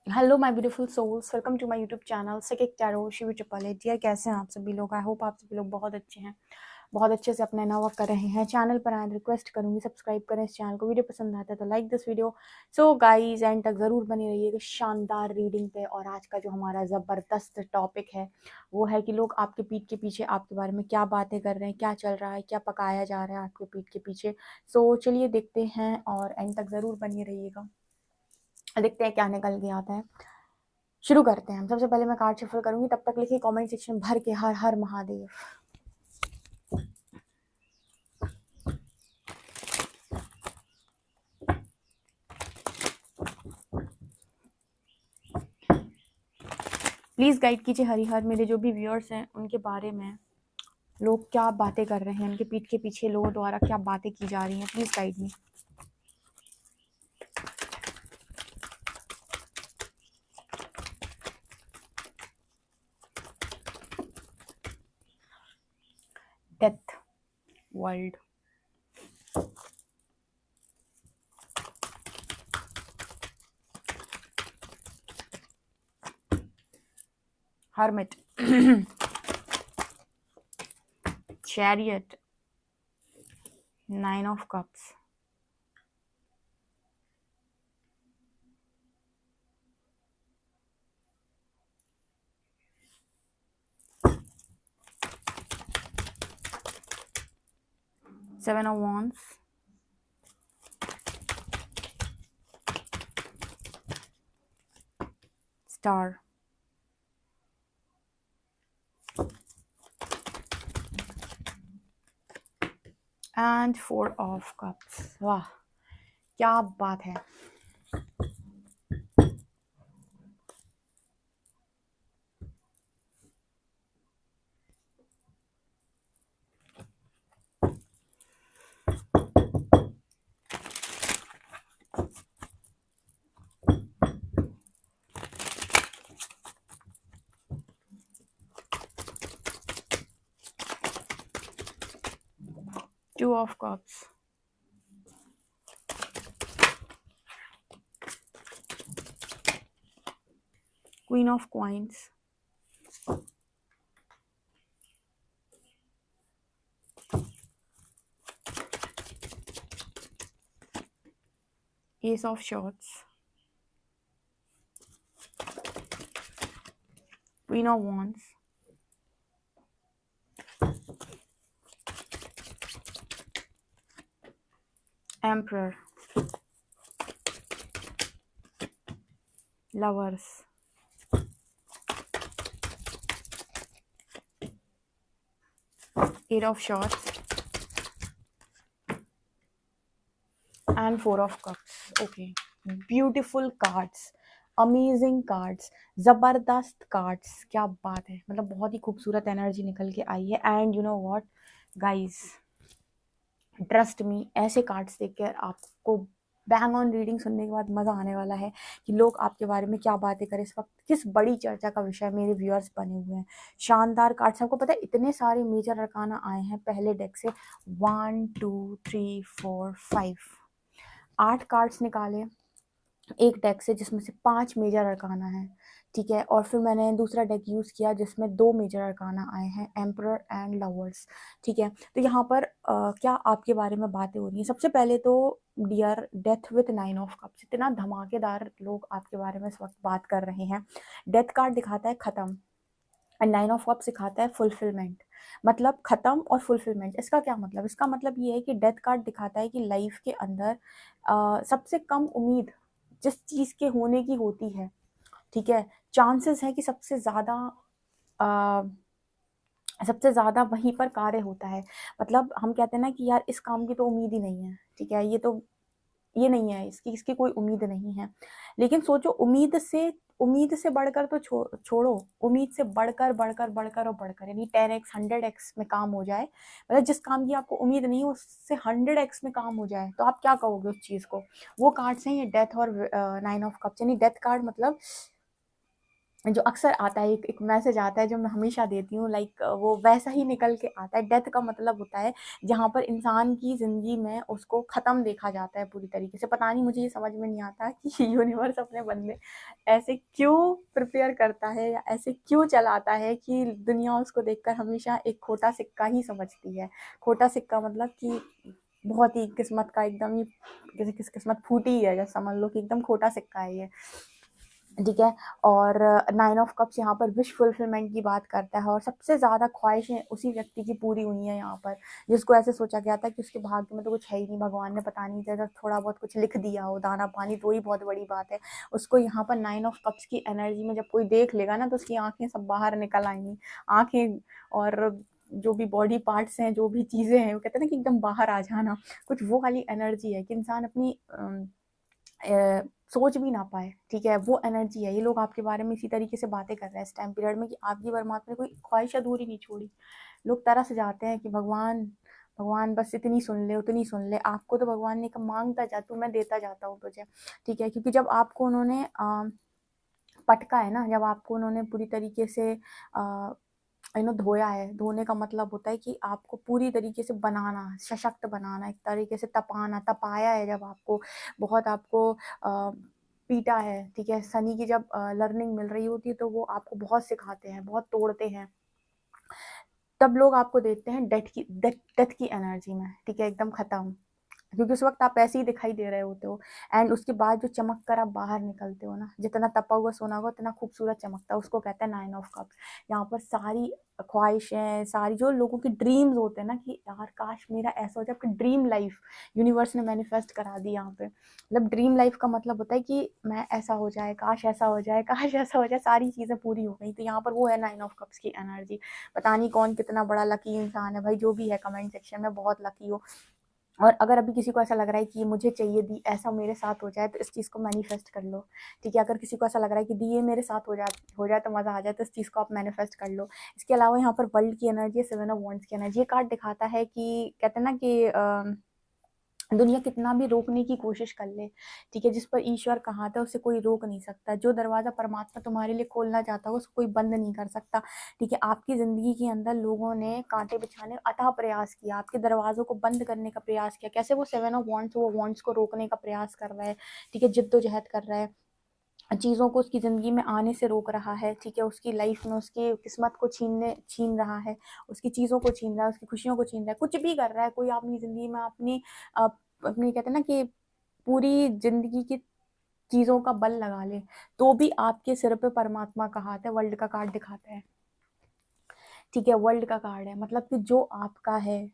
Hello my beautiful souls, welcome to my YouTube channel सिकिक tarot Shiv triple eight. Dear, कैसे हैं आप सभी लोग? आई होप आप सभी लोग बहुत अच्छे हैं, बहुत अच्छे से अपना नया वर्क कर रहे हैं। चैनल पर आए रिक्वेस्ट करूंगी सब्सक्राइब करें इस चैनल को। वीडियो पसंद आता है तो like this video. So guys, and तक ज़रूर बनी रहिएगा शानदार रीडिंग पे। और आज का जो हमारा ज़बरदस्त टॉपिक है वो है कि लोग आपके पीठ के पीछे आपके बारे में क्या बातें कर रहे हैं, क्या चल रहा है, क्या पकाया जा रहा है आपके पीठ के पीछे। सो चलिए देखते हैं और एंड तक ज़रूर बनी रहिएगा, देखते हैं क्या निकल के आता है। शुरू करते हैं हम। सबसे पहले मैं कार्ड शफल करूंगी, तब तक लिखिए कमेंट सेक्शन भर के हर हर महादेव। प्लीज गाइड कीजिए हरिहर, मेरे जो भी व्यूअर्स हैं उनके बारे में लोग क्या बातें कर रहे हैं, उनके पीठ के पीछे लोगों द्वारा क्या बातें की जा रही हैं। Please guide me. Death world, hermit, chariot, 9 of cups of wands, star, and 4 of cups. वाह, क्या बात है। Two of cups, Queen of coins, Ace of swords, Queen of wands, Emperor, lovers, Eight of swords, and 4 of cups. Okay, beautiful cards, amazing cards, ज़बरदस्त cards. क्या बात है, मतलब बहुत ही खूबसूरत एनर्जी निकल के आई है। And you know what guys, trust me, ऐसे कार्ड्स देखकर आपको बैंग ऑन रीडिंग सुनने के बाद मज़ा आने वाला है कि लोग आपके बारे में क्या बातें करें। इस वक्त किस बड़ी चर्चा का विषय मेरे व्यूअर्स बने हुए हैं। शानदार कार्ड्स, आपको पता है इतने सारे मेजर अरकाना आए हैं पहले डेक से। 1 2 3 4 5 8 कार्ड्स निकाले एक डेक से, जिसमें से 5 मेजर अरकाना हैं, ठीक है। और फिर मैंने दूसरा डेक यूज़ किया जिसमें 2 मेजर अरकाना आए हैं, एम्परर एंड लवर्स, ठीक है। तो यहाँ पर क्या आपके बारे में बातें हो रही हैं। सबसे पहले तो dear, death with 9 of cups, इतना धमाकेदार लोग आपके बारे में इस वक्त बात कर रहे हैं। डेथ कार्ड दिखाता है ख़त्म, एंड 9 ऑफ कप्स दिखाता है फुलफिलमेंट। मतलब ख़त्म और फुलफिलमेंट। इसका क्या मतलब? इसका मतलब ये है कि डेथ कार्ड दिखाता है कि लाइफ के अंदर सबसे कम उम्मीद जिस चीज़ के होने की होती है, ठीक है, चांसेस है कि सबसे ज़्यादा वहीं पर कार्य होता है। मतलब हम कहते हैं ना कि यार इस काम की तो उम्मीद ही नहीं है, ठीक है, ये नहीं है, इसकी कोई उम्मीद नहीं है। लेकिन सोचो, उम्मीद से बढ़कर तो छोड़ो, उम्मीद से बढ़कर बढ़कर बढ़कर और बढ़कर, यानी 10x 100x में काम हो जाए। मतलब जिस काम की आपको उम्मीद नहीं है उससे 100x में काम हो जाए, तो आप क्या कहोगे उस चीज़ को? वो कार्ड्स हैं ये डेथ और 9 ऑफ कप्स। यानी डेथ कार्ड मतलब जो अक्सर आता है, एक मैसेज आता है जो मैं हमेशा देती हूँ, लाइक वो वैसा ही निकल के आता है। डेथ का मतलब होता है जहाँ पर इंसान की ज़िंदगी में उसको ख़त्म देखा जाता है पूरी तरीके से। पता नहीं, मुझे ये समझ में नहीं आता कि यूनिवर्स अपने बंदे ऐसे क्यों प्रिपेयर करता है या ऐसे क्यों चलाता है कि दुनिया उसको देखकर हमेशा एक खोटा सिक्का ही समझती है। खोटा सिक्का मतलब कि बहुत ही किस्मत का एकदम ही, किसी की किस्मत फूटी है जैसा समझ लो कि एकदम खोटा सिक्का है ये, ठीक है। और 9 ऑफ कप्स यहाँ पर विश फुलफिलमेंट की बात करता है, और सबसे ज़्यादा ख्वाहिशें उसी व्यक्ति की पूरी हुई हैं यहाँ पर, जिसको ऐसे सोचा गया था कि उसके भाग्य में तो कुछ है ही नहीं, भगवान ने पता नहीं था थोड़ा बहुत कुछ लिख दिया हो, दाना पानी, तो ही बहुत बड़ी बात है। उसको यहाँ पर 9 ऑफ कप्स की एनर्जी में जब कोई देख लेगा ना, तो उसकी आंखें सब बाहर निकल आएंगी, आंखें और जो भी बॉडी पार्ट्स हैं, जो भी चीज़ें हैं, वो कहते हैं ना कि एकदम बाहर आ जाना, कुछ वो वाली एनर्जी है कि इंसान अपनी सोच भी ना पाए, ठीक है, वो एनर्जी है। ये लोग आपके बारे में इसी तरीके से बातें कर रहे हैं इस टाइम पीरियड में कि आपकी परमात्मा ने कोई ख्वाहिश अधूरी नहीं छोड़ी। लोग तरस जाते हैं कि भगवान, भगवान बस इतनी सुन ले, उतनी सुन ले। आपको तो भगवान ने कहा मांगता जा तू, मैं देता जाता हूँ तुझे, ठीक है। क्योंकि जब आपको उन्होंने पटका है ना, जब आपको उन्होंने पूरी तरीके से धोया है, धोने का मतलब होता है कि आपको पूरी तरीके से बनाना, सशक्त बनाना, एक तरीके से तपाना, तपाया है जब आपको, बहुत आपको पीटा है, ठीक है। शनि की जब लर्निंग मिल रही होती है तो वो आपको बहुत सिखाते हैं, बहुत तोड़ते हैं, तब लोग आपको देते हैं डेथ की एनर्जी में, ठीक है, एकदम खत्म। क्योंकि उस वक्त आप ऐसे ही दिखाई दे रहे होते हो, एंड उसके बाद जो चमक कर आप बाहर निकलते हो ना, जितना तपा हुआ सोना होगा उतना खूबसूरत चमकता है, उसको कहते हैं 9 ऑफ कप्स। यहाँ पर सारी ख्वाहिशें, सारी जो लोगों की ड्रीम्स होते हैं ना कि यार काश मेरा ऐसा हो जाए, आपकी ड्रीम लाइफ यूनिवर्स ने मैनिफेस्ट करा दी यहाँ पे। मतलब ड्रीम लाइफ का मतलब होता है कि मैं ऐसा हो जाए, काश ऐसा हो जाए, काश ऐसा हो जाए, सारी चीज़ें पूरी हो गई। तो यहाँ पर वो है 9 ऑफ कप्स की एनर्जी। पता नहीं कौन कितना बड़ा लकी इंसान है भाई, जो भी है कमेंट सेक्शन में बहुत लकी हो। और अगर अभी किसी को ऐसा लग रहा है कि ये मुझे चाहिए, दी ऐसा मेरे साथ हो जाए, तो इस चीज़ को मैनिफेस्ट कर लो, ठीक है। अगर किसी को ऐसा लग रहा है कि दी ये मेरे साथ हो जाए तो मज़ा आ जाए, तो इस चीज़ को आप मैनिफेस्ट कर लो। इसके अलावा यहाँ पर वर्ल्ड की एनर्जी है, 7 ऑफ वॉन्ड्स की एनर्जी। ये कार्ड दिखाता है कि कहते हैं ना कि दुनिया कितना भी रोकने की कोशिश कर ले, ठीक है, जिस पर ईश्वर कहा था उसे कोई रोक नहीं सकता। जो दरवाज़ा परमात्मा तुम्हारे लिए खोलना चाहता है उसको कोई बंद नहीं कर सकता, ठीक है। आपकी ज़िंदगी के अंदर लोगों ने कांटे बिछाने अथाह प्रयास किया, आपके दरवाज़ों को बंद करने का प्रयास किया। कैसे? वो 7 ऑफ वॉन्ड्स, वो वॉन्ड्स को रोकने का प्रयास कर रहा है, ठीक है, जिद्दोजहद कर रहा है, चीज़ों को उसकी ज़िंदगी में आने से रोक रहा है, ठीक है, उसकी लाइफ में उसकी किस्मत को छीन रहा है, उसकी चीज़ों को छीन रहा है, उसकी खुशियों को छीन रहा है, कुछ भी कर रहा है कोई अपनी ज़िंदगी में, अपनी कहते हैं ना कि पूरी ज़िंदगी की चीज़ों का बल लगा ले, तो भी आपके सिर पे परमात्मा का हाथ है। वर्ल्ड का कार्ड दिखाता है, ठीक है, वर्ल्ड का कार्ड है, मतलब कि जो आपका है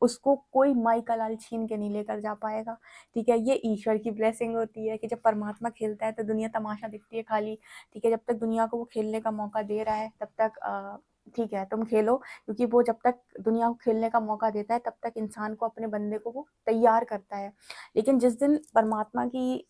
उसको कोई माई का लाल छीन के नहीं लेकर जा पाएगा, ठीक है। ये ईश्वर की ब्लेसिंग होती है कि जब परमात्मा खेलता है तो दुनिया तमाशा दिखती है खाली, ठीक है। जब तक दुनिया को वो खेलने का मौका दे रहा है तब तक ठीक है, तुम खेलो, क्योंकि वो जब तक दुनिया को खेलने का मौका देता है तब तक इंसान को, अपने बंदे को वो तैयार करता है। लेकिन जिस दिन परमात्मा की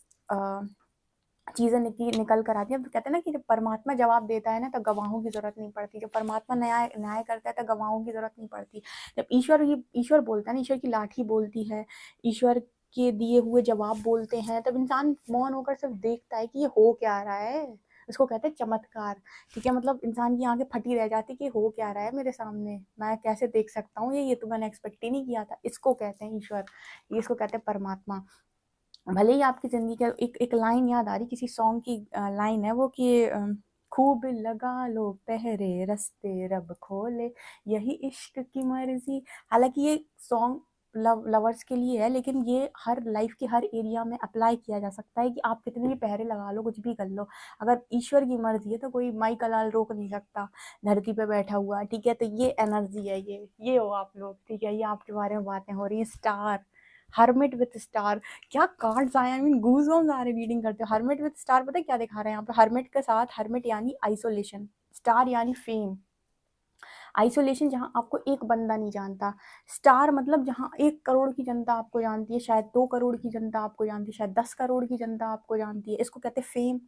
चीज़ें निकल कर आती हैं, तो कहते हैं ना कि जब परमात्मा जवाब देता है ना, तो गवाहों की ज़रूरत नहीं पड़ती। जब परमात्मा न्याय न्याय करता है तो गवाहों की ज़रूरत नहीं पड़ती। जब ईश्वर बोलता है ना, ईश्वर की लाठी बोलती है, ईश्वर के दिए हुए जवाब बोलते हैं, तब इंसान मौन होकर सिर्फ देखता है कि ये हो क्या रहा है। उसको कहते हैं चमत्कार, ठीक है। मतलब इंसान की आंखें फटी रह जाती कि हो क्या रहा है मेरे सामने, मैं कैसे देख सकता हूँ, ये तो मैंने एक्सपेक्ट ही नहीं किया था। इसको कहते हैं ईश्वर, इसको कहते हैं परमात्मा। भले ही आपकी ज़िंदगी का एक लाइन याद आ रही, किसी सॉन्ग की लाइन है वो कि खूब लगा लो पहरे रास्ते रब खोले, यही इश्क की मर्जी। हालांकि ये सॉन्ग लवर्स के लिए है, लेकिन ये हर लाइफ के हर एरिया में अप्लाई किया जा सकता है कि आप कितने भी पहरे लगा लो, कुछ भी कर लो, अगर ईश्वर की मर्जी है तो कोई माई का लाल रोक नहीं सकता धरती पे बैठा हुआ, ठीक है। तो ये एनर्जी है, ये हो आप लोग, ठीक है। ये आपके बारे में बातें हो रही है। स्टार, हर्मिट विथ स्टार, क्या कार्ड्स आए, आई मीन गूज बम्स आ रहे रीडिंग करते हो। हर्मिट विथ स्टार, पता है क्या दिखा रहे हैं यहाँ पे? हर्मिट के साथ, हर्मिट यानी आइसोलेशन, स्टार यानी फेम। आइसोलेशन जहाँ आपको एक बंदा नहीं जानता, स्टार मतलब जहाँ 1 करोड़ की जनता आपको जानती है, शायद 2 करोड़ की जनता आपको जानती है, शायद 10 करोड़ की जनता आपको जानती है, इसको कहते हैं फेम,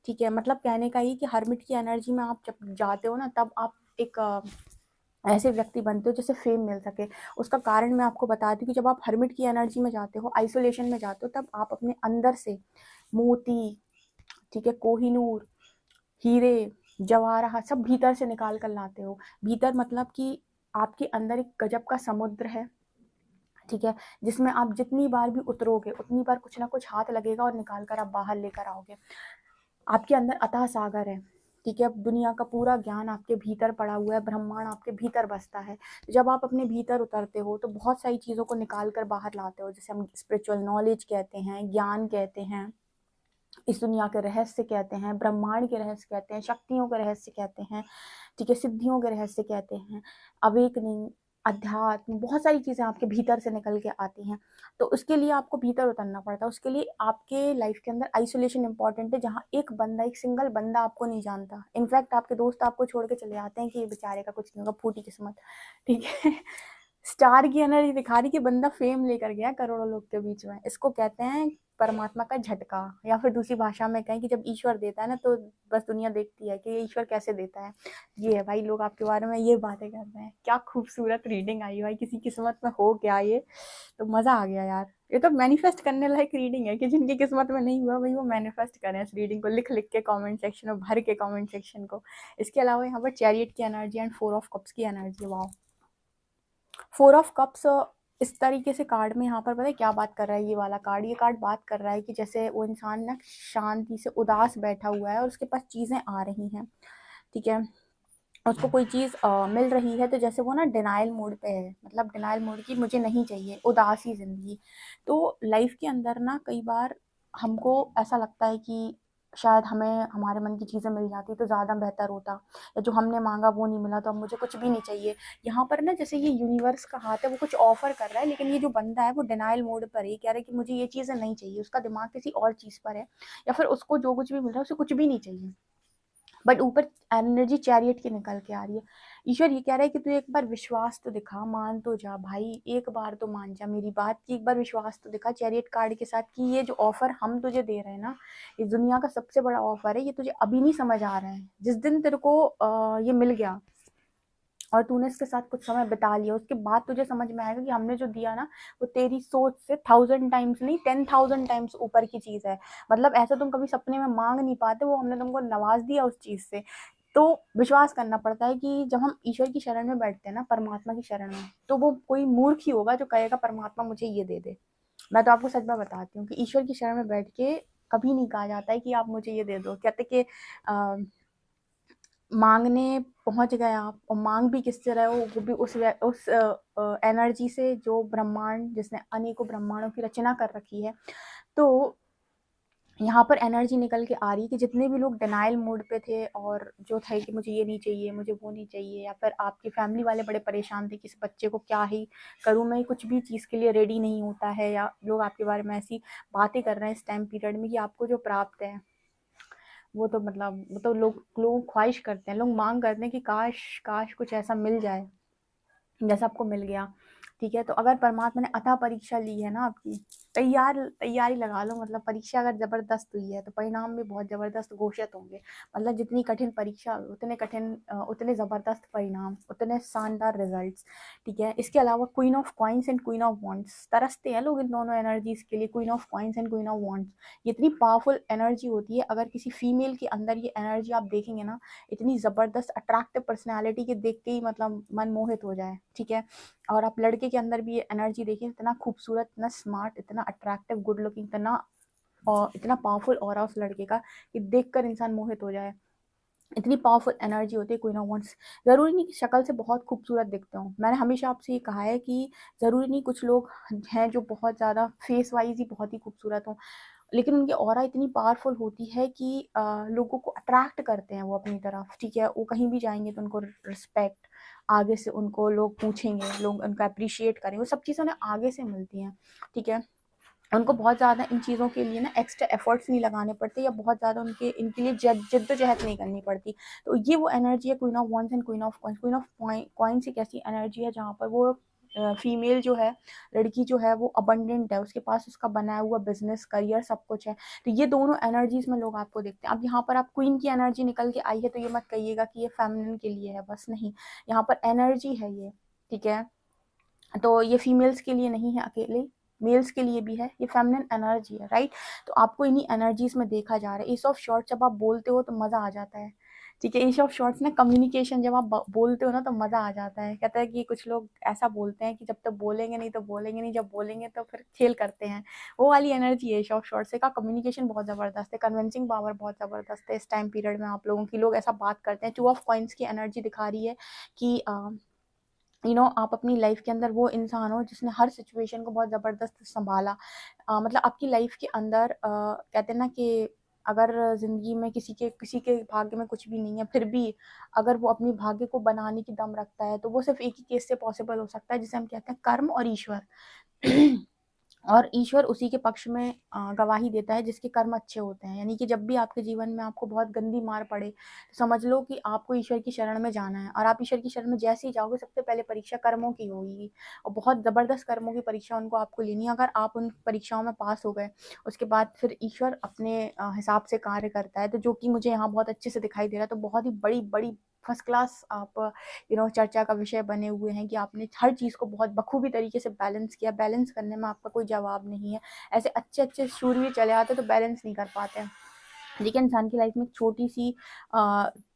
ठीक है। मतलब कहने का ये कि हर्मिट की एनर्जी में आप जब जाते हो ना, तब आप एक ऐसे व्यक्ति बनते हो जिससे फेम मिल सके। उसका कारण मैं आपको बता दूँ कि जब आप हर्मिट की एनर्जी में जाते हो, आइसोलेशन में जाते हो, तब आप अपने अंदर से मोती, ठीक है, कोहिनूर, हीरे, जवाहरा सब भीतर से निकाल कर लाते हो। भीतर मतलब कि आपके अंदर एक गजब का समुद्र है, ठीक है, जिसमें आप जितनी बार भी उतरोगे उतनी बार कुछ ना कुछ हाथ लगेगा और निकाल कर आप बाहर लेकर आओगे। आपके अंदर अथाह सागर है, ठीक है, दुनिया का पूरा ज्ञान आपके भीतर पड़ा हुआ है, ब्रह्मांड आपके भीतर बसता है। जब आप अपने भीतर उतरते हो तो बहुत सारी चीज़ों को निकाल कर बाहर लाते हो, जैसे हम स्पिरिचुअल नॉलेज कहते हैं, ज्ञान कहते हैं, इस दुनिया के रहस्य कहते हैं, ब्रह्मांड के रहस्य कहते हैं, शक्तियों के रहस्य कहते हैं, ठीक है, सिद्धियों के रहस्य कहते हैं, अवेकनिंग, अध्यात्म, बहुत सारी चीज़ें आपके भीतर से निकल के आती हैं। तो उसके लिए आपको भीतर उतरना पड़ता है। उसके लिए आपके लाइफ के अंदर आइसोलेशन इंपॉर्टेंट है, जहाँ एक बंदा, एक सिंगल बंदा आपको नहीं जानता। इनफैक्ट आपके दोस्त आपको छोड़ के चले जाते हैं कि ये बेचारे का कुछ नहीं होगा, फूटी किस्मत, ठीक है। स्टार की एनर्जी दिखा रही कि बंदा फेम लेकर गया करोड़ों लोग के बीच में। इसको कहते हैं परमात्मा का झटका, या फिर दूसरी भाषा में कहें कि जब ईश्वर देता है ना, तो बस दुनिया देखती है कि ये ईश्वर कैसे देता है। ये है भाई, लोग आपके बारे में ये बातें करते हैं। क्या खूबसूरत रीडिंग आई भाई, किसी किस्मत में हो क्या ये, तो मज़ा आ गया यार। ये तो मैनिफेस्ट करने लायक रीडिंग है कि जिनकी किस्मत में नहीं हुआ भाई वो मैनिफेस्ट करें इस रीडिंग को, लिख लिख के कमेंट सेक्शन में, भर के कमेंट सेक्शन को। इसके अलावा यहाँ पर चैरियट की एनर्जी एंड 4 ऑफ कप्स की एनर्जी, वाओ। 4 ऑफ कप्स इस तरीके से कार्ड में यहाँ पर पता है क्या बात कर रहा है ये वाला कार्ड? ये कार्ड बात कर रहा है कि जैसे वो इंसान ना शांति से उदास बैठा हुआ है और उसके पास चीज़ें आ रही हैं, ठीक है, उसको कोई चीज़ मिल रही है, तो जैसे वो ना डिनाइल मोड पे है, मतलब डिनाइल मोड की मुझे नहीं चाहिए, उदासी ज़िंदगी। तो लाइफ के अंदर ना कई बार हमको ऐसा लगता है कि शायद हमें हमारे मन की चीज़ें मिल जाती तो ज़्यादा बेहतर होता, या जो हमने मांगा वो नहीं मिला तो अब मुझे कुछ भी नहीं चाहिए। यहाँ पर ना जैसे ये यूनिवर्स का हाथ है, वो कुछ ऑफर कर रहा है, लेकिन ये जो बंदा है वो डिनाइल मोड पर है, कह रहा है कि मुझे ये चीज़ें नहीं चाहिए। उसका दिमाग किसी और चीज़ पर है, या फिर उसको जो कुछ भी मिल रहा है उसे कुछ भी नहीं चाहिए। बट ऊपर एनर्जी चैरियट की निकल के आ रही है। ईश्वर ये कह रहा है कि तू एक बार विश्वास तो दिखा, मान तो जा भाई, एक बार तो मान जा मेरी बात की, एक बार विश्वास तो दिखा चैरियट कार्ड के साथ कि ये जो ऑफर हम तुझे दे रहे हैं ना, इस दुनिया का सबसे बड़ा ऑफर है, ये तुझे अभी नहीं समझ आ रहा है। जिस दिन तेरे को ये मिल गया और तूने इसके साथ कुछ समय बिता लिया, उसके बाद तुझे समझ में आएगा कि हमने जो दिया ना वो तेरी सोच से 1000 टाइम्स नहीं 10,000 टाइम्स ऊपर की चीज़ है। मतलब ऐसा तुम कभी सपने में मांग नहीं पाते, वो हमने तुमको नवाज दिया उस चीज़ से। तो विश्वास करना पड़ता है कि जब हम ईश्वर की शरण में बैठते हैं ना, परमात्मा की शरण में, तो वो कोई मूर्ख ही होगा जो कहेगा परमात्मा मुझे ये दे दे। मैं तो आपको सच में बताती हूँ कि ईश्वर की शरण में बैठ के कभी नहीं कहा जाता है कि आप मुझे ये दे दो। कहते कि मांगने पहुंच गए आप, और मांग भी किससे रहे हो, वो भी उस एनर्जी से जो ब्रह्मांड, जिसने अनेकों ब्रह्मांडों की रचना कर रखी है। तो यहाँ पर एनर्जी निकल के आ रही है कि जितने भी लोग डिनाइल मोड पे थे और जो थे कि मुझे ये नहीं चाहिए, मुझे वो नहीं चाहिए, या फिर आपकी फैमिली वाले बड़े परेशान थे कि इस बच्चे को क्या ही करूँ मैं, कुछ भी चीज़ के लिए रेडी नहीं होता है, या लोग आपके बारे में ऐसी बातें कर रहे हैं इस टाइम पीरियड में कि आपको जो प्राप्त है वो तो मतलब वो तो लोग ख्वाहिश करते हैं, लोग मांग करते हैं कि काश काश कुछ ऐसा मिल जाए जैसा आपको मिल गया, ठीक है। तो अगर परमात्मा ने अतः परीक्षा ली है ना आपकी, तैयारी लगा लो। मतलब परीक्षा अगर ज़बरदस्त हुई है तो परिणाम भी बहुत ज़बरदस्त घोषित होंगे। मतलब जितनी कठिन परीक्षा उतने कठिन उतने ज़बरदस्त परिणाम, उतने शानदार रिजल्ट्स, ठीक है। इसके अलावा queen of coins and queen of wands, तरसते हैं लोग इन दोनों एनर्जीज के लिए। Queen of coins and queen of wands, ये इतनी पावरफुल एनर्जी होती है। अगर किसी फीमेल के अंदर ये एनर्जी आप देखेंगे ना, इतनी ज़बरदस्त अट्रैक्टिव पर्सनैलिटी के देख के ही मतलब मन मोहित हो जाए, ठीक है। और आप लड़के के अंदर भी ये एनर्जी देखिए, इतना खूबसूरत, इतना स्मार्ट, इतना अट्रैक्टिव, गुड लुकिंग, इतना पावरफुल ऑरा उस लड़के का कि देखकर इंसान मोहित हो जाए। इतनी पावरफुल एनर्जी होती है क्वीन ऑफ वॉन्ड्स। ज़रूरी नहीं कि शक्ल से बहुत खूबसूरत दिखते हों। मैंने हमेशा आपसे ये कहा है कि ज़रूरी नहीं, कुछ लोग हैं जो बहुत ज़्यादा फेस वाइज ही बहुत ही खूबसूरत हों, लेकिन उनकी ऑरा इतनी पावरफुल होती है कि लोगों को अट्रैक्ट करते हैं वो अपनी तरफ, ठीक है। वो कहीं भी जाएंगे तो उनको रिस्पेक्ट, आगे से उनको लोग पूछेंगे, लोग उनका अप्रिशिएट करेंगे, वो सब चीज़ें उन्हें आगे से मिलती हैं, ठीक है। उनको बहुत ज़्यादा इन चीज़ों के लिए ना एक्स्ट्रा एफर्ट्स नहीं लगाने पड़ते, या बहुत ज़्यादा इनके लिए जद्दोजहद नहीं करनी पड़ती। तो ये वो एनर्जी है queen of wands and queen of coins. Queen of coins एक ऐसी एनर्जी है जहाँ पर वो फीमेल जो है, लड़की जो है, वो अबंडेंट है, उसके पास उसका बनाया हुआ बिजनेस, करियर, सब कुछ है। तो ये दोनों एनर्जीज में लोग आपको देखते हैं। अब यहाँ पर आप क्वीन की एनर्जी निकल के आई है तो ये मत कहिएगा कि ये फेमिनिन के लिए है, बस नहीं, यहाँ पर एनर्जी है ये, ठीक है। तो ये फीमेल्स के लिए नहीं है अकेले, मेल्स के लिए भी है, ये फेमिनिन एनर्जी है, राइट। तो आपको इन्हीं एनर्जीज में देखा जा रहा है। एस ऑफ शॉर्ट्स जब आप बोलते हो तो मज़ा आ जाता है, ठीक है। एश ऑफ शॉर्ट्स ना कम्युनिकेशन, जब आप बोलते हो ना तो मज़ा आ जाता है। कहता है कि कुछ लोग ऐसा बोलते हैं कि जब तक बोलेंगे नहीं तो बोलेंगे नहीं, जब बोलेंगे तो फिर खेल करते हैं। वो वाली एनर्जी है एश ऑफ शॉर्ट्स का। कम्युनिकेशन बहुत ज़बरदस्त है, कन्विंसिंग पावर बहुत ज़बरदस्त है इस टाइम पीरियड में आप लोगों की। लोग ऐसा बात करते हैं। टू ऑफ कॉइन्स की एनर्जी दिखा रही है कि आप अपनी लाइफ के अंदर वो इंसान हो जिसने हर सिचुएशन को बहुत ज़बरदस्त संभाला। मतलब आपकी लाइफ के अंदर कहते हैं ना कि अगर ज़िंदगी में किसी के भाग्य में कुछ भी नहीं है, फिर भी अगर वो अपनी भाग्य को बनाने की दम रखता है तो वो सिर्फ एक ही केस से पॉसिबल हो सकता है, जिसे हम कहते हैं कर्म और ईश्वर। और ईश्वर उसी के पक्ष में गवाही देता है जिसके कर्म अच्छे होते हैं। यानी कि जब भी आपके जीवन में आपको बहुत गंदी मार पड़े तो समझ लो कि आपको ईश्वर की शरण में जाना है। और आप ईश्वर की शरण में जैसे ही जाओगे, सबसे पहले परीक्षा कर्मों की होगी, और बहुत ज़बरदस्त कर्मों की परीक्षा उनको आपको लेनी है। अगर आप उन परीक्षाओं में पास हो गए, उसके बाद फिर ईश्वर अपने हिसाब से कार्य करता है। तो जो कि मुझे यहाँ बहुत अच्छे से दिखाई दे रहा है। तो बहुत ही बड़ी बड़ी फर्स्ट क्लास आप चर्चा का विषय बने हुए हैं कि आपने हर चीज़ को बहुत बखूबी तरीके से बैलेंस किया। बैलेंस करने में आपका कोई जवाब नहीं है। ऐसे अच्छे अच्छे शूरवीर चले आते तो बैलेंस नहीं कर पाते हैं। देखिए, इंसान की लाइफ में एक छोटी सी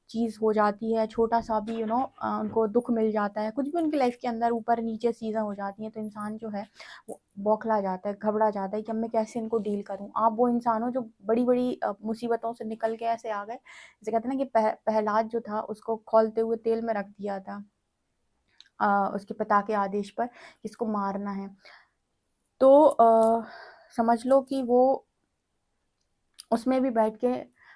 चीज़ हो जाती है, छोटा सा भी उनको दुख मिल जाता है, कुछ भी उनकी लाइफ के अंदर ऊपर नीचे चीज़ें हो जाती हैं, तो इंसान जो है वो बौखला जाता है, घबरा जाता है कि अब मैं कैसे इनको डील करूँ। आप वो इंसान हो जो बड़ी बड़ी मुसीबतों से निकल के ऐसे आ गए। जैसे कहते हैं ना कि प्रहलाद जो था उसको खौलते हुए तेल में रख दिया था उसके पिता के आदेश पर, किसको मारना है। तो समझ लो कि वो उसमें भी बैठ के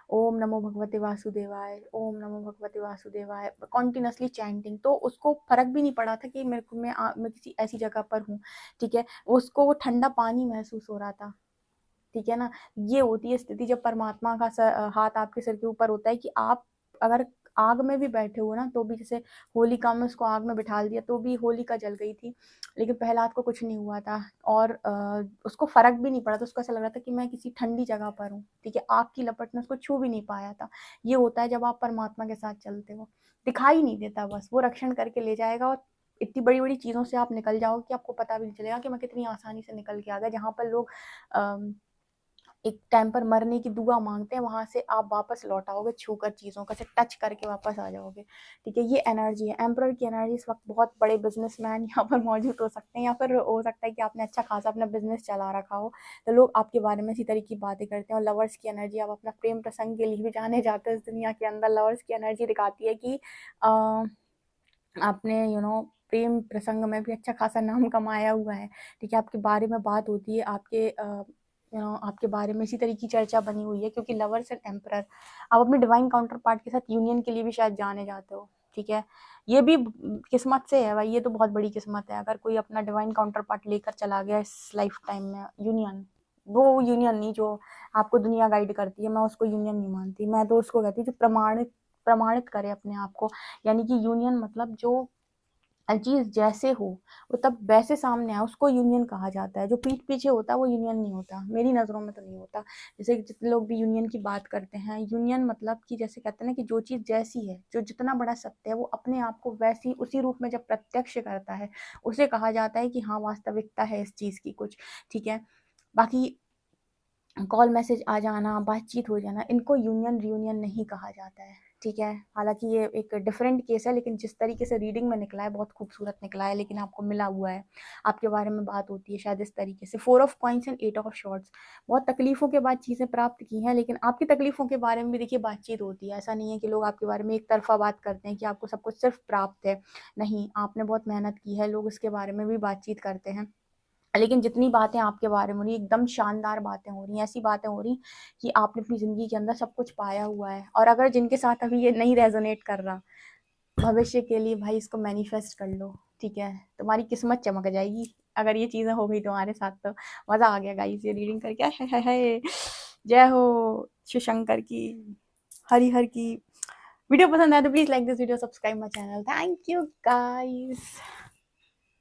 ओम नमो भगवते वासुदेवाय, ओम नमो भगवते वासुदेवाय कॉन्टिन्यूसली चैंटिंग। तो उसको फर्क भी नहीं पड़ा था कि मैं किसी ऐसी जगह पर हूँ। ठीक है, उसको वो ठंडा पानी महसूस हो रहा था। ठीक है ना, ये होती है स्थिति जब परमात्मा का हाथ आपके सिर के ऊपर होता है कि आप अगर आग में भी बैठे हो ना, तो भी जैसे होलिका में उसको आग में बिठा दिया तो भी होलिका जल गई थी, लेकिन प्रहलाद को कुछ नहीं हुआ था। और उसको फर्क भी नहीं पड़ा था। उसको ऐसा लग रहा था कि मैं किसी ठंडी जगह पर हूँ। ठीक है, आग की लपट ने उसको छू भी नहीं पाया था। ये होता है जब आप परमात्मा के साथ चलते हो। दिखाई नहीं देता, बस वो रक्षण करके ले जाएगा। और इतनी बड़ी बड़ी चीज़ों से आप निकल जाओगे कि आपको पता भी नहीं चलेगा कि मैं कितनी आसानी से निकल के आ गया। जहाँ पर लोग एक टाइम पर मरने की दुआ मांगते हैं, वहां से आप वापस लौट आओगे, छूकर चीज़ों का से टच करके वापस आ जाओगे। ठीक है, ये एनर्जी है एम्परर की एनर्जी। इस वक्त बहुत बड़े बिजनेसमैन यहाँ पर मौजूद हो सकते हैं, या फिर हो सकता है कि आपने अच्छा खासा अपना बिजनेस चला रखा हो, तो लोग आपके बारे में इसी तरह की बातें करते हैं। और लवर्स की एनर्जी, आप अपना प्रेम प्रसंग के लिए भी जाने जाते हैं इस दुनिया के अंदर। लवर्स की एनर्जी दिखाती है कि आपने प्रेम प्रसंग में भी अच्छा खासा नाम कमाया हुआ है। ठीक है, आपके बारे में बात होती है, आपके बारे में इसी तरह की चर्चा बनी हुई है, क्योंकि लवर्स एंड एम्परर आप अपने डिवाइन काउंटर पार्ट के साथ यूनियन के लिए भी शायद जाने जाते हो। ठीक है, ये भी किस्मत से है भाई, ये तो बहुत बड़ी किस्मत है। अगर कोई अपना डिवाइन काउंटर पार्ट लेकर चला गया इस लाइफ टाइम में, यूनियन, वो यूनियन नहीं जो आपको दुनिया गाइड करती है, मैं उसको यूनियन नहीं मानती। मैं तो उसको कहती हूँ जो प्रमाणित करे अपने आप को। यानी कि यूनियन मतलब जो चीज जैसे हो वो तब वैसे सामने आए, उसको यूनियन कहा जाता है। जो पीठ पीछे होता है वो यूनियन नहीं होता, मेरी नज़रों में तो नहीं होता। जैसे कि जितने लोग भी यूनियन की बात करते हैं, यूनियन मतलब कि जैसे कहते हैं ना कि जो चीज़ जैसी है, जो जितना बड़ा सत्य है, वो अपने आप को वैसी उसी रूप में जब प्रत्यक्ष करता है, उसे कहा जाता है कि हाँ वास्तविकता है इस चीज़ की कुछ। ठीक है, बाकी कॉल मैसेज आ जाना, बातचीत हो जाना, इनको यूनियन रियूनियन नहीं कहा जाता है। ठीक है, हालांकि ये एक डिफरेंट केस है, लेकिन जिस तरीके से रीडिंग में निकला है बहुत खूबसूरत निकला है। लेकिन आपको मिला हुआ है, आपके बारे में बात होती है शायद इस तरीके से। 4 of coins and 8 of shorts, बहुत तकलीफों के बाद चीज़ें प्राप्त की हैं, लेकिन आपकी तकलीफों के बारे में भी देखिए बातचीत होती है। ऐसा नहीं है कि लोग आपके बारे में एक तरफा बात करते हैं कि आपको सब कुछ सिर्फ प्राप्त है। नहीं, आपने बहुत मेहनत की है, लोग इसके बारे में भी बातचीत करते हैं। लेकिन जितनी बातें आपके बारे में हो रही, एकदम शानदार बातें हो रही हैं, ऐसी बातें हो रही कि आपने अपनी ज़िंदगी के अंदर सब कुछ पाया हुआ है। और अगर जिनके साथ अभी ये नहीं रेजोनेट कर रहा, भविष्य के लिए भाई इसको मैनिफेस्ट कर लो। ठीक है, तुम्हारी किस्मत चमक जाएगी अगर ये चीज़ें हो गई तुम्हारे साथ तो। मज़ा आ गया गाइस ये रीडिंग करके। हाय जय हो शिव शंकर की, हरि हर की। वीडियो पसंद आए तो please like this video, subscribe my channel. Thank you guys.